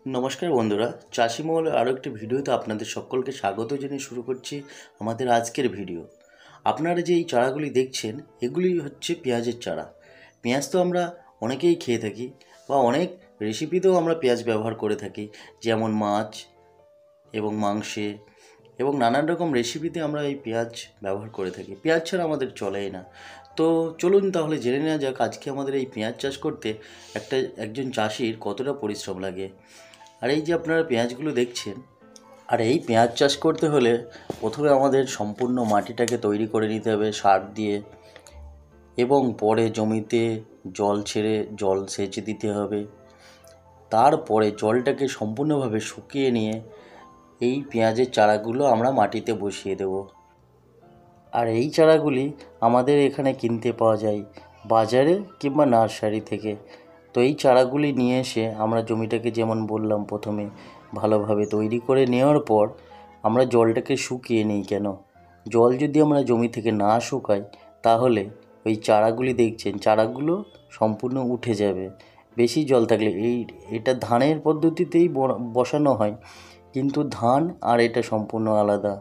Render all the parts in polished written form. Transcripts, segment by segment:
নমস্কার বন্ধুরা, চাষি মহলের আরও একটি ভিডিওতে আপনাদের সকলকে স্বাগত জানিয়ে শুরু করছি আমাদের আজকের ভিডিও। আপনারা যে এই চারাগুলি দেখছেন এগুলি হচ্ছে পেঁয়াজের চারা। পেঁয়াজ তো আমরা অনেকেই খেয়ে থাকি বা অনেক রেসিপিতেও আমরা পেঁয়াজ ব্যবহার করে থাকি, যেমন মাছ এবং মাংসে এবং নানান রকম রেসিপিতে আমরা এই পেঁয়াজ ব্যবহার করে থাকি। পেঁয়াজ ছাড়া আমাদের চলেই না। তো চলুন তাহলে জেনে নেওয়া যাক আজকে আমাদের এই পেঁয়াজ চাষ করতে একজন চাষির কতটা পরিশ্রম লাগে। আর এই যে আপনারা পেঁয়াজগুলো দেখছেন, আর এই পেঁয়াজ চাষ করতে হলে প্রথমে আমাদের সম্পূর্ণ মাটিটাকে তৈরি করে নিতে হবে সার দিয়ে, এবং পরে জমিতে জল ছেড়ে জল সেচ দিতে হবে। তারপরে জলটাকে সম্পূর্ণভাবে শুকিয়ে নিয়ে এই পেঁয়াজের চারাগুলো আমরা মাটিতে বসিয়ে দেব। আর এই চারাগুলি আমাদের এখানে কিনতে পাওয়া যায় বাজারে কিংবা নার্সারি থেকে। তো এই চারাগুলি নিয়ে এসে আমরা জমিটাকে, যেমন বললাম, প্রথমে ভালোভাবে তৈরি করে নেওয়ার পর আমরা জলটাকে শুকিয়ে নিই। কেন, জল যদি আমরা জমি থেকে না শুকাই তাহলে ওই চারাগুলি দেখছেন, চারাগুলো সম্পূর্ণ উঠে যাবে। বেশি জল থাকলে এটা ধানের পদ্ধতিতেই বসানো হয়, কিন্তু ধান আর এটা সম্পূর্ণ আলাদা।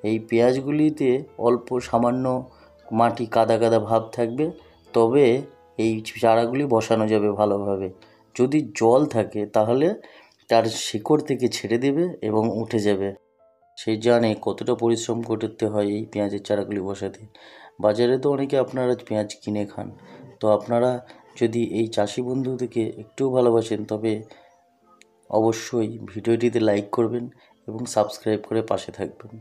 এই পেঁয়াজগুলিতে অল্প সামান্য মাটি কাদা কাদা ভাব থাকবে, তবে এই চারাগুলি বসানো যাবে ভালোভাবে। যদি জল থাকে তাহলে তার শিকড় থেকে ছেড়ে দেবে এবং উঠে যাবে। সে জানে কতটা পরিশ্রম করতে হয় এই পেঁয়াজের চারাগুলি বসাতে। বাজারে তো অনেকে আপনারা পেঁয়াজ কিনে খান, তো আপনারা যদি এই চাষি বন্ধুদেরকে একটু ভালোবাসেন তবে অবশ্যই ভিডিওটিতে লাইক করবেন এবং সাবস্ক্রাইব করে পাশে থাকবেন।